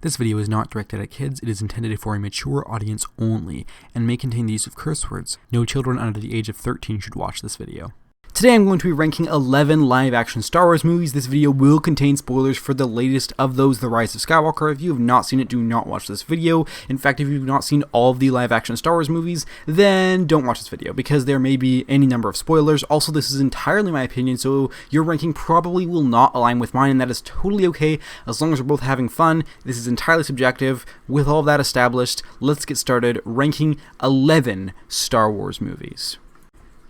This video is not directed at kids. It is intended for a mature audience only and may contain the use of curse words. No children under the age of 13 should watch this video. Today I'm going to be ranking 11 live-action Star Wars movies. This video will contain spoilers for the latest of those, The Rise of Skywalker. If you have not seen it, do not watch this video. In fact, if you've not seen all of the live-action Star Wars movies, then don't watch this video, because there may be any number of spoilers. Also, this is entirely my opinion, so your ranking probably will not align with mine, and that is totally okay, as long as we're both having fun. This is entirely subjective. With all of that established, let's get started ranking 11 Star Wars movies.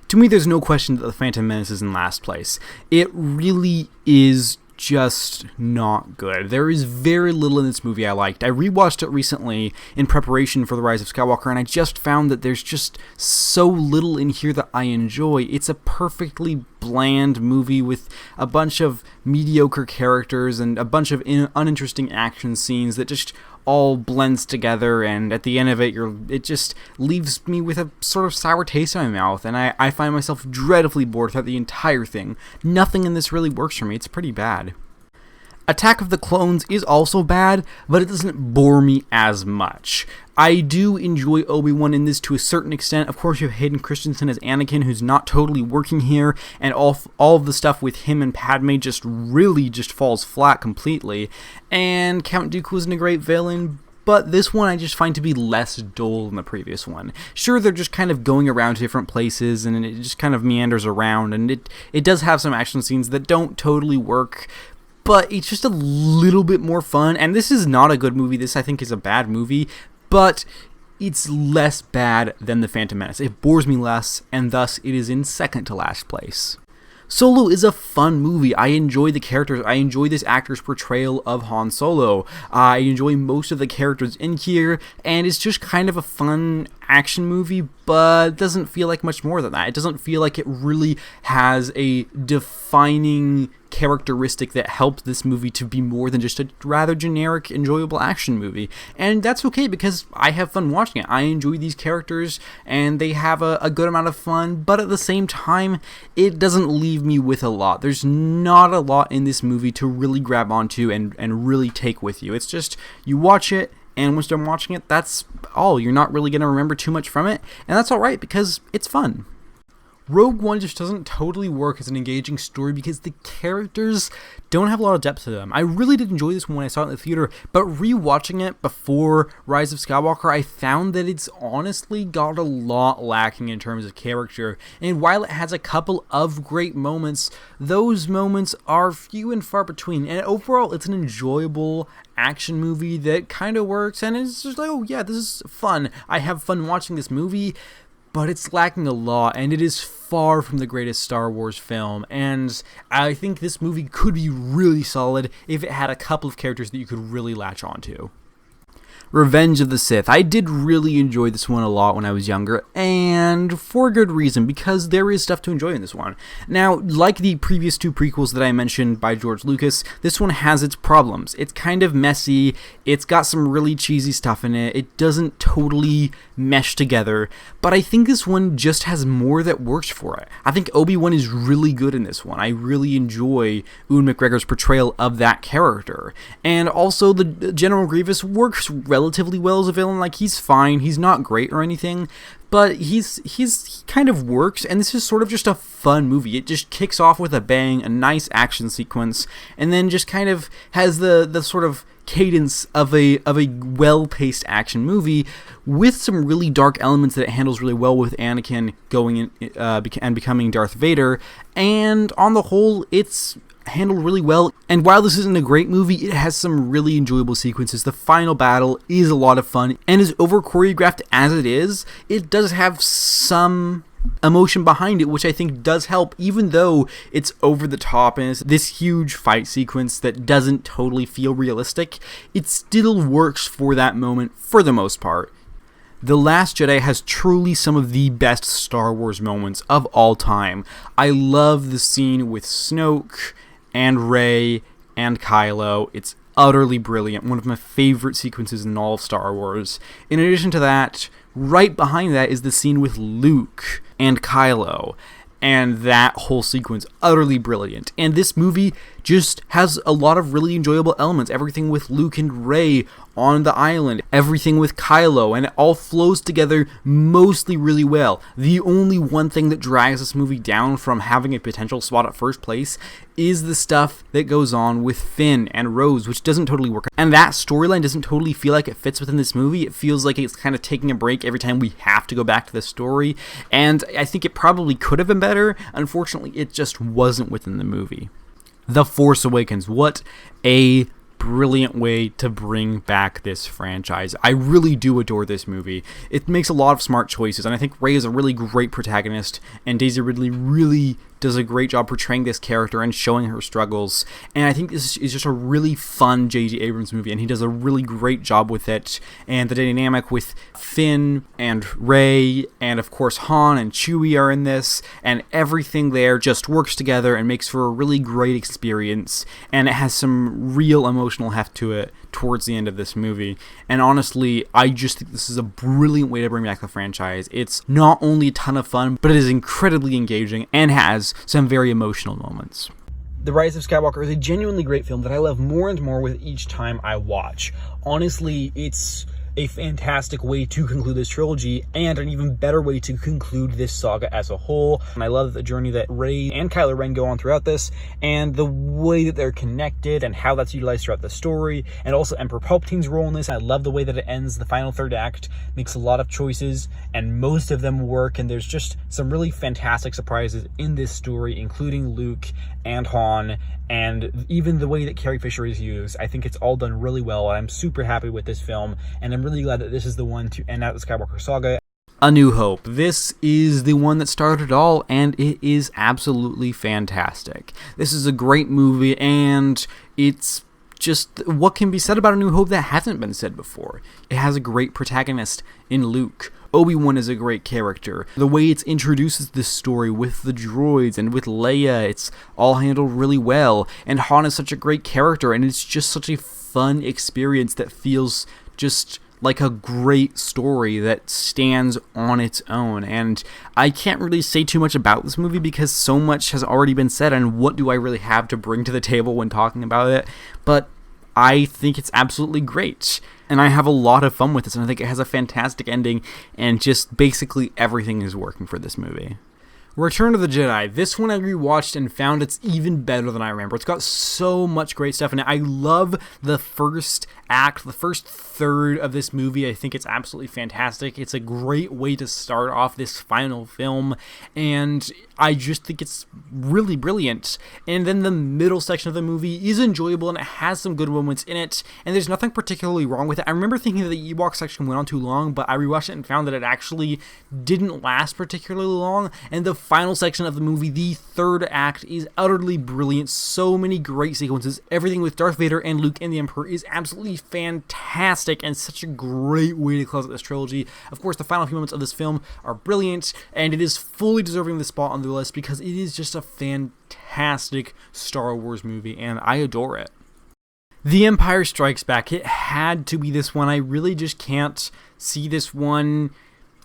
To me, there's no question that The Phantom Menace is in last place. It really is just not good. There is very little in this movie I liked. I rewatched it recently in preparation for The Rise of Skywalker, and I just found that there's just so little in here that I enjoy. It's a perfectly bland movie with a bunch of mediocre characters and a bunch of uninteresting action scenes that just all blends together, and at the end of it, it just leaves me with a sort of sour taste in my mouth, and I find myself dreadfully bored throughout the entire thing. Nothing in this really works for me. It's pretty bad. Attack of the Clones is also bad, but it doesn't bore me as much. I do enjoy Obi-Wan in this to a certain extent. Of course, you have Hayden Christensen as Anakin, who's not totally working here, and all of the stuff with him and Padme really falls flat completely. And Count Dooku isn't a great villain, but this one I just find to be less dull than the previous one. Sure, they're just kind of going around to different places, and it just kind of meanders around, and it does have some action scenes that don't totally work, but it's just a little bit more fun. And this is not a good movie. This, I think, is a bad movie, but it's less bad than The Phantom Menace. It bores me less, and thus it is in second to last place. Solo is a fun movie. I enjoy the characters. I enjoy this actor's portrayal of Han Solo. I enjoy most of the characters in here, and it's just kind of a fun action movie, but doesn't feel like much more than that. It doesn't feel like it really has a defining characteristic that helps this movie to be more than just a rather generic, enjoyable action movie. And that's okay, because I have fun watching it. I enjoy these characters, and they have a good amount of fun, but at the same time, it doesn't leave me with a lot. There's not a lot in this movie to really grab onto and really take with you. It's just, you watch it, and once you're done watching it, that's all. You're not really going to remember too much from it, and that's alright, because it's fun. Rogue One just doesn't totally work as an engaging story because the characters don't have a lot of depth to them. I really did enjoy this one when I saw it in the theater, but rewatching it before Rise of Skywalker, I found that it's honestly got a lot lacking in terms of character. And while it has a couple of great moments, those moments are few and far between. And overall, it's an enjoyable action movie that kind of works, and it's just like, oh yeah, this is fun. I have fun watching this movie, but it's lacking a lot, and it is far from the greatest Star Wars film, and I think this movie could be really solid if it had a couple of characters that you could really latch onto. Revenge of the Sith. I did really enjoy this one a lot when I was younger, and for good reason, because there is stuff to enjoy in this one. Now, like the previous two prequels that I mentioned by George Lucas, this one has its problems. It's kind of messy, it's got some really cheesy stuff in it, it doesn't totally mesh together, but I think this one just has more that works for it. I think Obi-Wan is really good in this one. I really enjoy Ewan McGregor's portrayal of that character, and also the General Grievous works relatively well as a villain. Like, he's fine, he's not great or anything, but he kind of works, and this is sort of just a fun movie. It just kicks off with a bang, a nice action sequence, and then just kind of has the sort of cadence of a well-paced action movie with some really dark elements that it handles really well, with Anakin going in and becoming Darth Vader, and on the whole, it's handled really well. And while this isn't a great movie, it has some really enjoyable sequences. The final battle is a lot of fun, and as over choreographed as it is, it does have some emotion behind it, which I think does help, even though it's over the top and it's this huge fight sequence that doesn't totally feel realistic. It still works for that moment for the most part. The Last Jedi has truly some of the best Star Wars moments of all time. I love the scene with Snoke and Rey and Kylo. It's utterly brilliant. One of my favorite sequences in all of Star Wars. In addition to that, right behind that is the scene with Luke and Kylo. And that whole sequence, utterly brilliant. And this movie just has a lot of really enjoyable elements. Everything with Luke and Rey on the island, everything with Kylo, and it all flows together mostly really well. The only one thing that drags this movie down from having a potential spot at first place is the stuff that goes on with Finn and Rose, which doesn't totally work. And that storyline doesn't totally feel like it fits within this movie. It feels like it's kind of taking a break every time we have to go back to the story. And I think it probably could have been better. Unfortunately, it just wasn't within the movie. The Force Awakens. What a brilliant way to bring back this franchise. I really do adore this movie. It makes a lot of smart choices, and I think Rey is a really great protagonist, and Daisy Ridley really does a great job portraying this character and showing her struggles. And I think this is just a really fun J.J. Abrams movie, and he does a really great job with it. And the dynamic with Finn and Rey, and of course Han and Chewie are in this, and everything there just works together and makes for a really great experience. And it has some real emotional heft to it towards the end of this movie. And honestly, I just think this is a brilliant way to bring back the franchise. It's not only a ton of fun, but it is incredibly engaging and has some very emotional moments. The Rise of Skywalker is a genuinely great film that I love more and more with each time I watch. Honestly, it's a fantastic way to conclude this trilogy, and an even better way to conclude this saga as a whole. And I love the journey that Rey and Kylo Ren go on throughout this, and the way that they're connected and how that's utilized throughout the story, and also Emperor Palpatine's role in this. I love the way that it ends. The final third act makes a lot of choices, and most of them work, and there's just some really fantastic surprises in this story, including Luke and Han, and even the way that Carrie Fisher is used. I think it's all done really well, and I'm super happy with this film, and I'm really glad that this is the one to end out the Skywalker saga. A New Hope. This is the one that started it all, and it is absolutely fantastic. This is a great movie, and it's just what can be said about A New Hope that hasn't been said before. It has a great protagonist in Luke. Obi-Wan is a great character. The way it introduces this story with the droids and with Leia, it's all handled really well. And Han is such a great character, and it's just such a fun experience that feels just like a great story that stands on its own. And I can't really say too much about this movie because so much has already been said, and what do I really have to bring to the table when talking about it? But I think it's absolutely great, and I have a lot of fun with this, and I think it has a fantastic ending, and just basically everything is working for this movie. Return of the Jedi. This one I rewatched and found it's even better than I remember. It's got so much great stuff in it. I love the first act, the first third of this movie. I think it's absolutely fantastic. It's a great way to start off this final film, and I just think it's really brilliant. And then the middle section of the movie is enjoyable, and it has some good moments in it, and there's nothing particularly wrong with it. I remember thinking that the Ewok section went on too long, but I rewatched it and found that it actually didn't last particularly long. And the final section of the movie, the third act, is utterly brilliant. So many great sequences. Everything with Darth Vader and Luke and the Emperor is absolutely fantastic, and such a great way to close out this trilogy. Of course, the final few moments of this film are brilliant, and it is fully deserving of the spot on the list because it is just a fantastic Star Wars movie, and I adore it. The Empire Strikes Back. It had to be this one. I really just can't see this one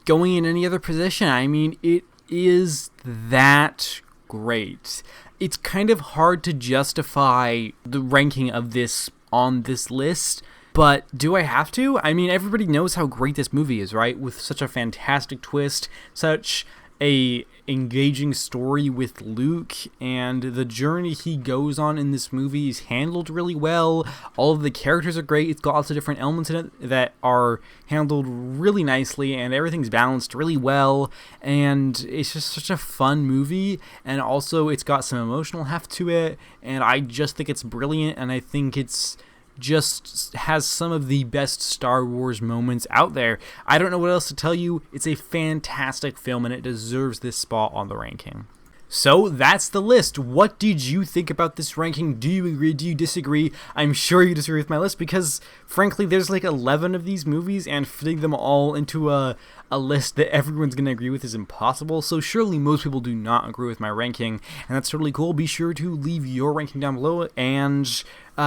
going in any other position. I mean, it is that great. It's kind of hard to justify the ranking of this on this list, but do I have to? I mean, everybody knows how great this movie is, right? With such a fantastic twist, such a engaging story with Luke, and the journey he goes on in this movie is handled really well. All of the characters are great. It's got lots of different elements in it that are handled really nicely, and everything's balanced really well, and it's just such a fun movie. And also it's got some emotional heft to it, and I just think it's brilliant, and I think it's just has some of the best Star Wars moments out there. I don't know what else to tell you. It's a fantastic film, and it deserves this spot on the ranking. So that's the list. What did you think about this ranking? Do you agree? Do you disagree? I'm sure you disagree with my list because, frankly, there's like 11 of these movies, and fitting them all into a list that everyone's going to agree with is impossible. So surely most people do not agree with my ranking, and that's totally cool. Be sure to leave your ranking down below and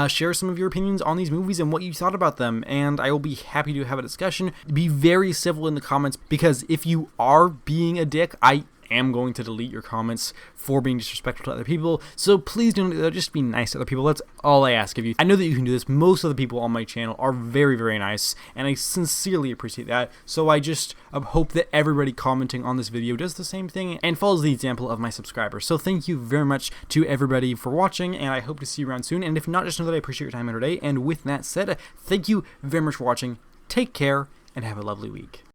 share some of your opinions on these movies and what you thought about them, and I will be happy to have a discussion. Be very civil in the comments, because if you are being a dick, I am going to delete your comments for being disrespectful to other people. So please don't do that. Just be nice to other people. That's all I ask of you. I know that you can do this. Most of the people on my channel are very, very nice, and I sincerely appreciate that. So I just hope that everybody commenting on this video does the same thing and follows the example of my subscribers. So thank you very much to everybody for watching, and I hope to see you around soon. And if not, just know that I appreciate your time here today. And with that said, thank you very much for watching. Take care and have a lovely week.